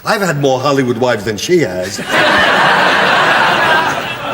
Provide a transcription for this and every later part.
I've had more Hollywood wives than she has.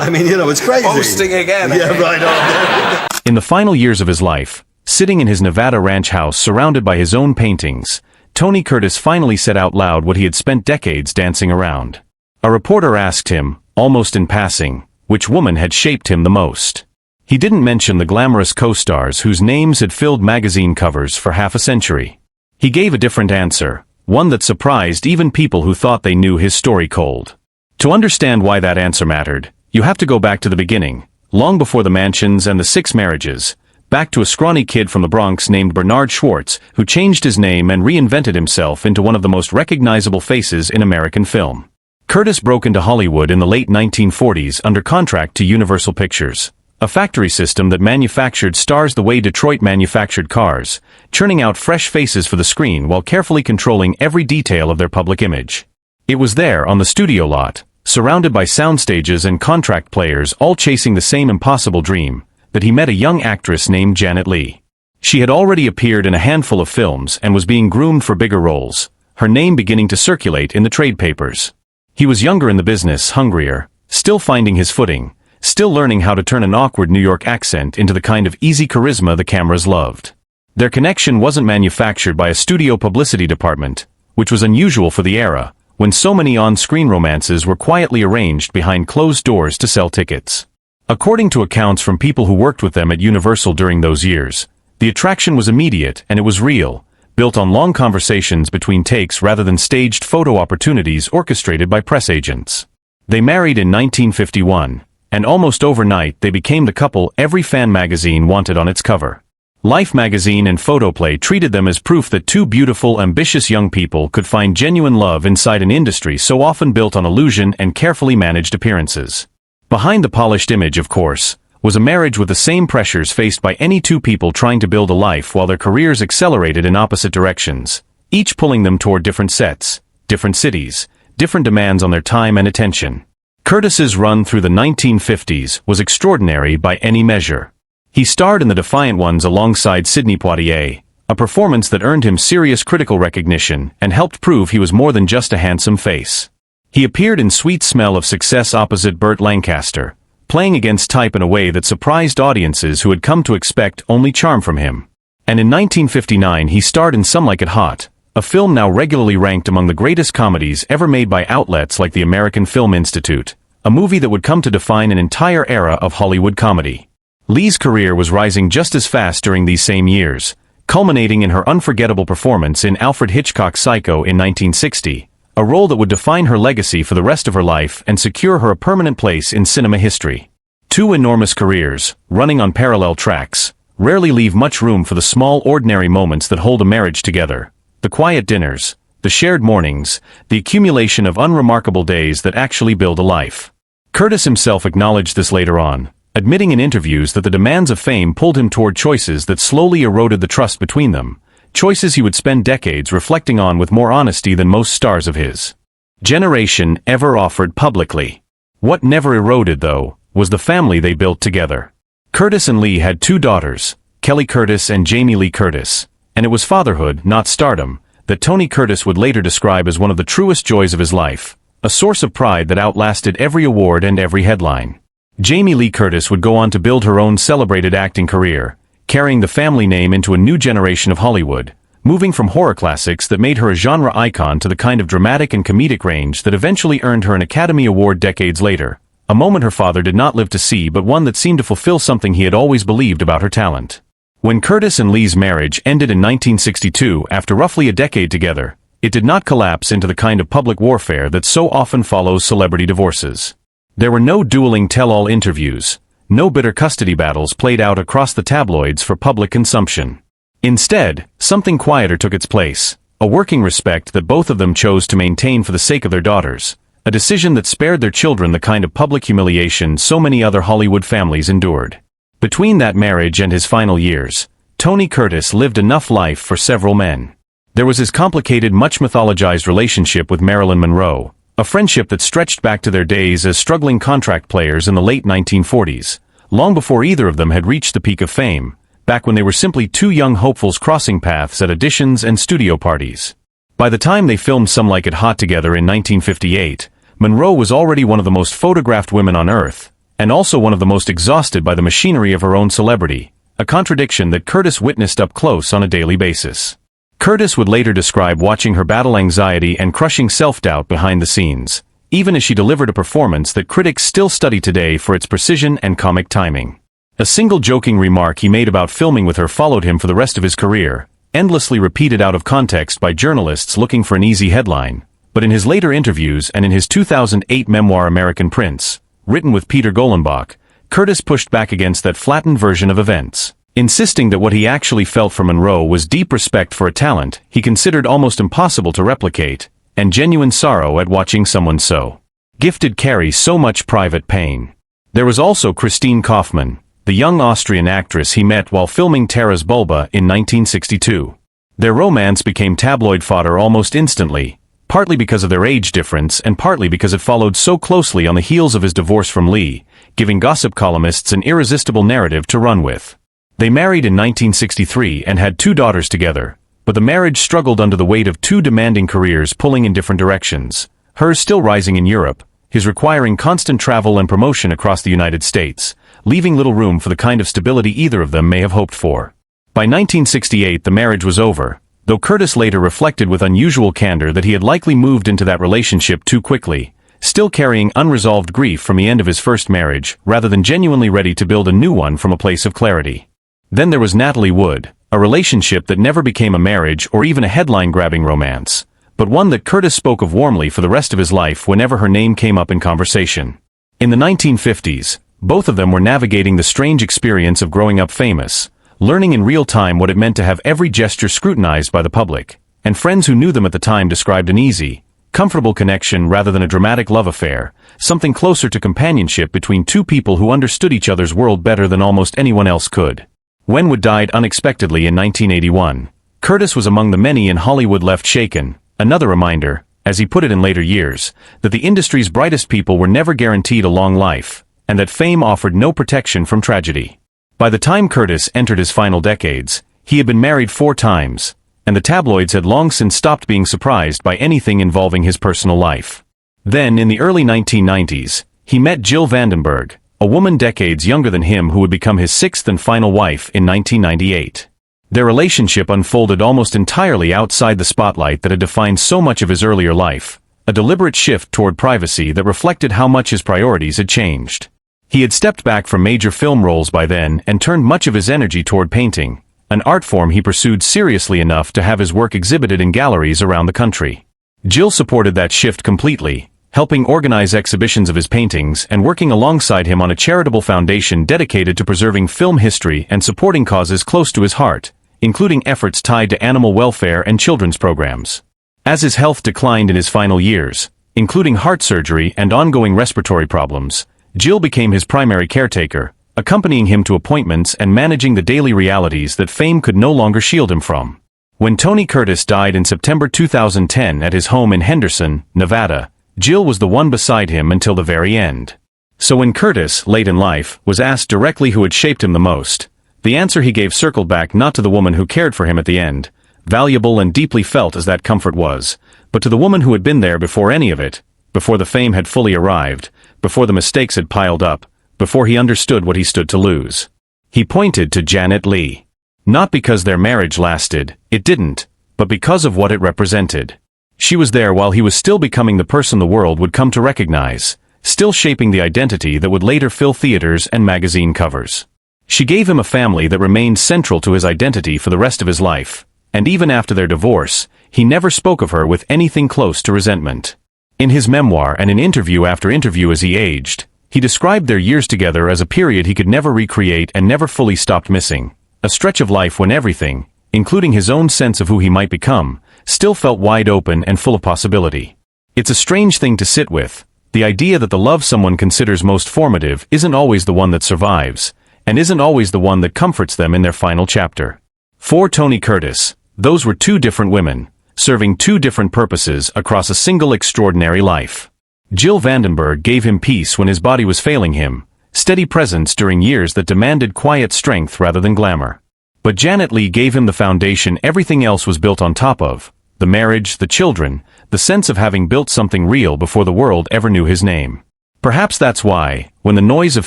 I mean, you know, it's crazy. Boasting again. Yeah, right on. In the final years of his life, sitting in his Nevada ranch house surrounded by his own paintings, Tony Curtis finally said out loud what he had spent decades dancing around. A reporter asked him, almost in passing, which woman had shaped him the most. He didn't mention the glamorous co-stars whose names had filled magazine covers for half a century. He gave a different answer, one that surprised even people who thought they knew his story cold. To understand why that answer mattered, you have to go back to the beginning, long before the mansions and the 6 marriages, back to a scrawny kid from the Bronx named Bernard Schwartz, who changed his name and reinvented himself into one of the most recognizable faces in American film. Curtis broke into Hollywood in the late 1940s under contract to Universal Pictures, a factory system that manufactured stars the way Detroit manufactured cars, churning out fresh faces for the screen while carefully controlling every detail of their public image. It was there, on the studio lot, surrounded by soundstages and contract players all chasing the same impossible dream, that he met a young actress named Janet Leigh. She had already appeared in a handful of films and was being groomed for bigger roles, her name beginning to circulate in the trade papers. He was younger in the business, hungrier, still finding his footing, still learning how to turn an awkward New York accent into the kind of easy charisma the cameras loved. Their connection wasn't manufactured by a studio publicity department, which was unusual for the era, when so many on-screen romances were quietly arranged behind closed doors to sell tickets. According to accounts from people who worked with them at Universal during those years, the attraction was immediate and it was real, built on long conversations between takes rather than staged photo opportunities orchestrated by press agents. They married in 1951, and almost overnight they became the couple every fan magazine wanted on its cover. Life magazine and Photoplay treated them as proof that two beautiful, ambitious young people could find genuine love inside an industry so often built on illusion and carefully managed appearances. Behind the polished image, of course, was a marriage with the same pressures faced by any two people trying to build a life while their careers accelerated in opposite directions, each pulling them toward different sets, different cities, different demands on their time and attention. Curtis's run through the 1950s was extraordinary by any measure. He starred in The Defiant Ones alongside Sidney Poitier, a performance that earned him serious critical recognition and helped prove he was more than just a handsome face. He appeared in Sweet Smell of Success opposite Burt Lancaster, playing against type in a way that surprised audiences who had come to expect only charm from him. And in 1959 he starred in Some Like It Hot, a film now regularly ranked among the greatest comedies ever made by outlets like the American Film Institute, a movie that would come to define an entire era of Hollywood comedy. Leigh's career was rising just as fast during these same years, culminating in her unforgettable performance in Alfred Hitchcock's Psycho in 1960, a role that would define her legacy for the rest of her life and secure her a permanent place in cinema history. Two enormous careers, running on parallel tracks, rarely leave much room for the small ordinary moments that hold a marriage together, the quiet dinners, the shared mornings, the accumulation of unremarkable days that actually build a life. Curtis himself acknowledged this later on, admitting in interviews that the demands of fame pulled him toward choices that slowly eroded the trust between them, choices he would spend decades reflecting on with more honesty than most stars of his generation ever offered publicly. What never eroded, though, was the family they built together. Curtis and Leigh had 2 daughters, Kelly Curtis and Jamie Lee Curtis, and it was fatherhood, not stardom, that Tony Curtis would later describe as one of the truest joys of his life, a source of pride that outlasted every award and every headline. Jamie Lee Curtis would go on to build her own celebrated acting career, carrying the family name into a new generation of Hollywood, moving from horror classics that made her a genre icon to the kind of dramatic and comedic range that eventually earned her an Academy Award decades later, a moment her father did not live to see but one that seemed to fulfill something he had always believed about her talent. When Curtis and Leigh's marriage ended in 1962 after roughly a decade together, it did not collapse into the kind of public warfare that so often follows celebrity divorces. There were no dueling tell-all interviews, no bitter custody battles played out across the tabloids for public consumption. Instead, something quieter took its place, a working respect that both of them chose to maintain for the sake of their daughters, a decision that spared their children the kind of public humiliation so many other Hollywood families endured. Between that marriage and his final years, Tony Curtis lived enough life for several men. There was his complicated, much mythologized relationship with Marilyn Monroe, a friendship that stretched back to their days as struggling contract players in the late 1940s, long before either of them had reached the peak of fame, back when they were simply two young hopefuls crossing paths at auditions and studio parties. By the time they filmed Some Like It Hot together in 1958, Monroe was already one of the most photographed women on Earth, and also one of the most exhausted by the machinery of her own celebrity, a contradiction that Curtis witnessed up close on a daily basis. Curtis would later describe watching her battle anxiety and crushing self-doubt behind the scenes, even as she delivered a performance that critics still study today for its precision and comic timing. A single joking remark he made about filming with her followed him for the rest of his career, endlessly repeated out of context by journalists looking for an easy headline, but in his later interviews and in his 2008 memoir American Prince, written with Peter Golenbach, Curtis pushed back against that flattened version of events, insisting that what he actually felt for Monroe was deep respect for a talent he considered almost impossible to replicate, and genuine sorrow at watching someone so gifted carry so much private pain. There was also Christine Kaufmann, the young Austrian actress he met while filming Taras Bulba in 1962. Their romance became tabloid fodder almost instantly, partly because of their age difference and partly because it followed so closely on the heels of his divorce from Leigh, giving gossip columnists an irresistible narrative to run with. They married in 1963 and had 2 daughters together, but the marriage struggled under the weight of 2 demanding careers pulling in different directions, hers still rising in Europe, his requiring constant travel and promotion across the United States, leaving little room for the kind of stability either of them may have hoped for. By 1968 the marriage was over, though Curtis later reflected with unusual candor that he had likely moved into that relationship too quickly, still carrying unresolved grief from the end of his first marriage rather than genuinely ready to build a new one from a place of clarity. Then there was Natalie Wood, a relationship that never became a marriage or even a headline-grabbing romance, but one that Curtis spoke of warmly for the rest of his life whenever her name came up in conversation. In the 1950s, both of them were navigating the strange experience of growing up famous, learning in real time what it meant to have every gesture scrutinized by the public, and friends who knew them at the time described an easy, comfortable connection rather than a dramatic love affair, something closer to companionship between 2 people who understood each other's world better than almost anyone else could. When Wood died unexpectedly in 1981, Curtis was among the many in Hollywood left shaken, another reminder, as he put it in later years, that the industry's brightest people were never guaranteed a long life, and that fame offered no protection from tragedy. By the time Curtis entered his final decades, he had been married 4 times, and the tabloids had long since stopped being surprised by anything involving his personal life. Then, in the early 1990s, he met Jill Vandenberg, a woman decades younger than him who would become his 6th and final wife in 1998. Their relationship unfolded almost entirely outside the spotlight that had defined so much of his earlier life, a deliberate shift toward privacy that reflected how much his priorities had changed. He had stepped back from major film roles by then and turned much of his energy toward painting, an art form he pursued seriously enough to have his work exhibited in galleries around the country. Jill supported that shift completely, helping organize exhibitions of his paintings and working alongside him on a charitable foundation dedicated to preserving film history and supporting causes close to his heart, including efforts tied to animal welfare and children's programs. As his health declined in his final years, including heart surgery and ongoing respiratory problems, Jill became his primary caretaker, accompanying him to appointments and managing the daily realities that fame could no longer shield him from. When Tony Curtis died in September 2010 at his home in Henderson, Nevada, Jill was the one beside him until the very end. So when Curtis, late in life, was asked directly who had shaped him the most, the answer he gave circled back not to the woman who cared for him at the end, valuable and deeply felt as that comfort was, but to the woman who had been there before any of it, before the fame had fully arrived, before the mistakes had piled up, before he understood what he stood to lose. He pointed to Janet Leigh. Not because their marriage lasted, it didn't, but because of what it represented. She was there while he was still becoming the person the world would come to recognize, still shaping the identity that would later fill theaters and magazine covers. She gave him a family that remained central to his identity for the rest of his life, and even after their divorce, he never spoke of her with anything close to resentment. In his memoir and in interview after interview as he aged, he described their years together as a period he could never recreate and never fully stopped missing, a stretch of life when everything, including his own sense of who he might become, still felt wide open and full of possibility. It's a strange thing to sit with, the idea that the love someone considers most formative isn't always the one that survives, and isn't always the one that comforts them in their final chapter. For Tony Curtis, those were 2 different women, serving 2 different purposes across a single extraordinary life. Jill Vandenberg gave him peace when his body was failing him, steady presence during years that demanded quiet strength rather than glamour. But Janet Leigh gave him the foundation everything else was built on top of, the marriage, the children, the sense of having built something real before the world ever knew his name. Perhaps that's why, when the noise of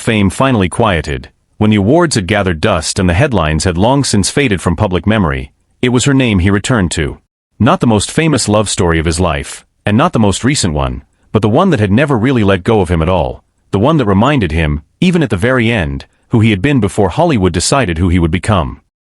fame finally quieted, when the awards had gathered dust and the headlines had long since faded from public memory, it was her name he returned to. Not the most famous love story of his life, and not the most recent one, but the one that had never really let go of him at all, the one that reminded him, even at the very end, who he had been before Hollywood decided who he would become.